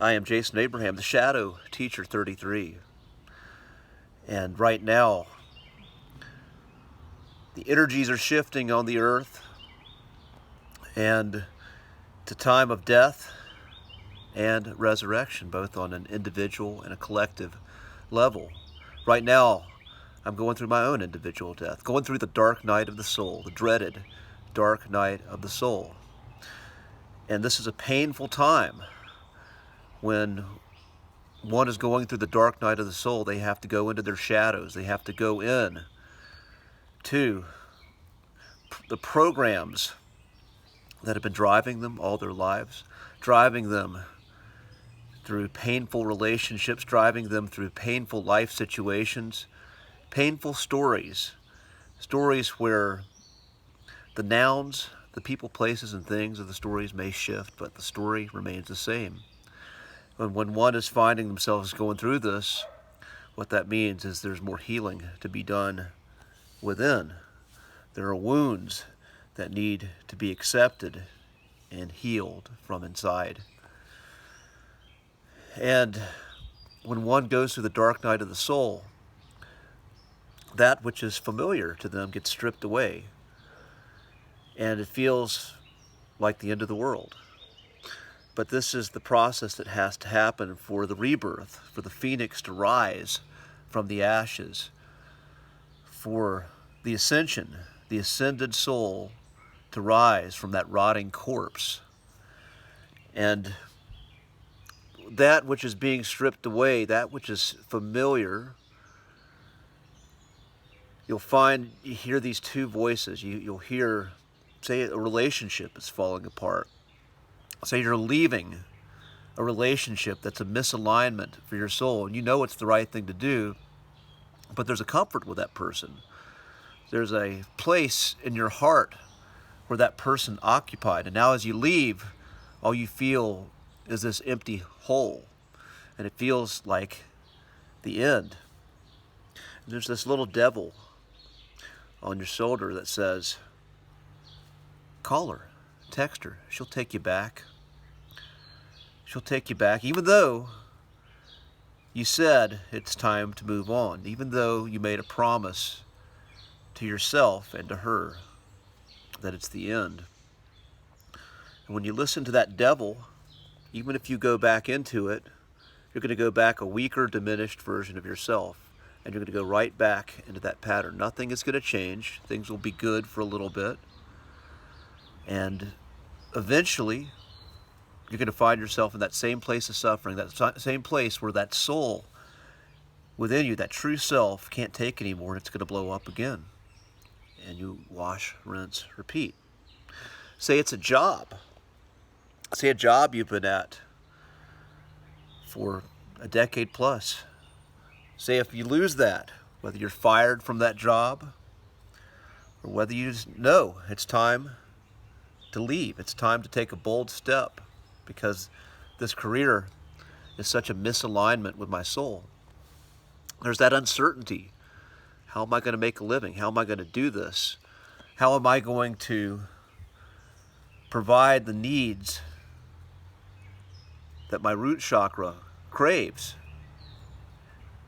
I am Jason Abraham, the Shadow Teacher 33. And right now, the energies are shifting on the earth, and it's a time of death and resurrection, both on an individual and a collective level. Right now, I'm going through my own individual death, going through the dark night of the soul, the dreaded dark night of the soul. And this is a painful time. When one is going through the dark night of the soul, they have to go into their shadows. They have to go in to the programs that have been driving them all their lives, driving them through painful relationships, driving them through painful life situations, painful stories, stories where the nouns, the people, places, and things of the stories may shift, but the story remains the same. And when one is finding themselves going through this, what that means is there's more healing to be done within. There are wounds that need to be accepted and healed from inside. And when one goes through the dark night of the soul, that which is familiar to them gets stripped away, and it feels like the end of the world. But this is the process that has to happen for the rebirth, for the phoenix to rise from the ashes, for the ascension, the ascended soul to rise from that rotting corpse. And that which is being stripped away, that which is familiar, you'll find, you hear these two voices. You'll hear, say, a relationship is falling apart. Say you're leaving a relationship that's a misalignment for your soul, and you know it's the right thing to do, but there's a comfort with that person. There's a place in your heart where that person occupied, and now as you leave, all you feel is this empty hole, and it feels like the end. And there's this little devil on your shoulder that says, call her, text her, she'll take you back. She'll take you back, even though you said it's time to move on, even though you made a promise to yourself and to her that it's the end. And when you listen to that devil, even if you go back into it, you're going to go back a weaker, diminished version of yourself, and you're going to go right back into that pattern. Nothing is going to change. Things will be good for a little bit, and eventually you're going to find yourself in that same place of suffering, that same place where that soul within you, that true self, can't take anymore, and it's going to blow up again. And you wash, rinse, repeat. Say it's a job. Say a job you've been at for a decade plus. Say if you lose that, whether you're fired from that job or whether you just know it's time to leave. It's time to take a bold step, because this career is such a misalignment with my soul. There's that uncertainty. How am I going to make a living? How am I going to do this? How am I going to provide the needs that my root chakra craves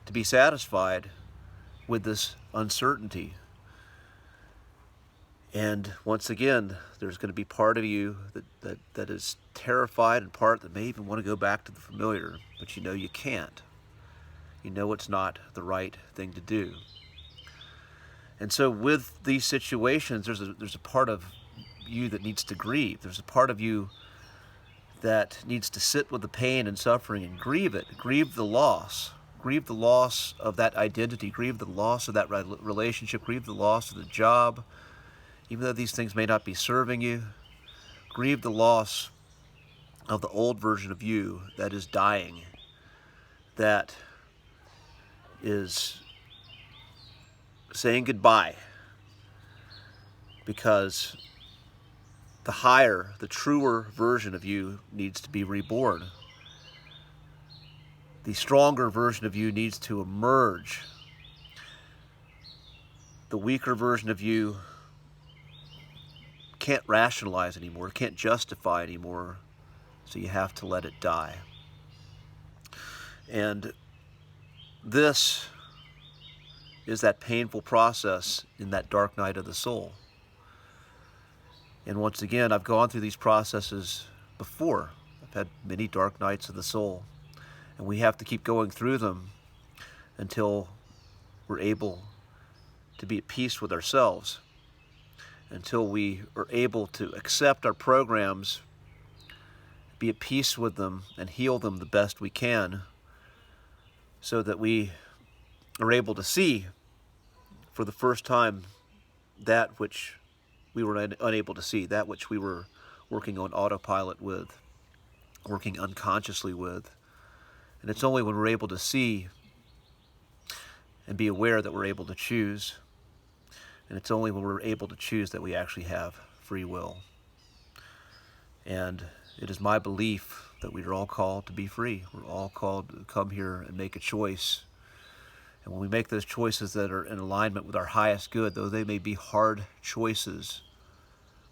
to be satisfied with this uncertainty? And once again, there's going to be part of you that is terrified, and part that may even want to go back to the familiar, but you know you can't. You know it's not the right thing to do. And so with these situations, there's a part of you that needs to grieve. There's a part of you that needs to sit with the pain and suffering and grieve it. Grieve the loss. Grieve the loss of that identity. Grieve the loss of that relationship. Grieve the loss of the job. Even though these things may not be serving you, grieve the loss of the old version of you that is dying, that is saying goodbye, because the higher, the truer version of you needs to be reborn. The stronger version of you needs to emerge. The weaker version of you can't rationalize anymore, can't justify anymore, so you have to let it die. And this is that painful process in that dark night of the soul. And once again, I've gone through these processes before. I've had many dark nights of the soul. And we have to keep going through them until we're able to be at peace with ourselves, until we are able to accept our programs, be at peace with them, and heal them the best we can, so that we are able to see for the first time that which we were unable to see, that which we were working on autopilot with, working unconsciously with. And it's only when we're able to see and be aware that we're able to choose. And it's only when we're able to choose that we actually have free will. And it is my belief that we are all called to be free. We're all called to come here and make a choice. And when we make those choices that are in alignment with our highest good, though they may be hard choices,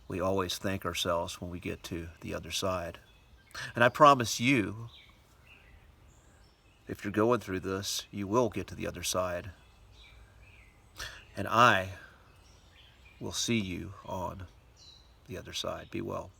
we always thank ourselves when we get to the other side. And I promise you, if you're going through this, you will get to the other side. And I will see you on the other side. Be well.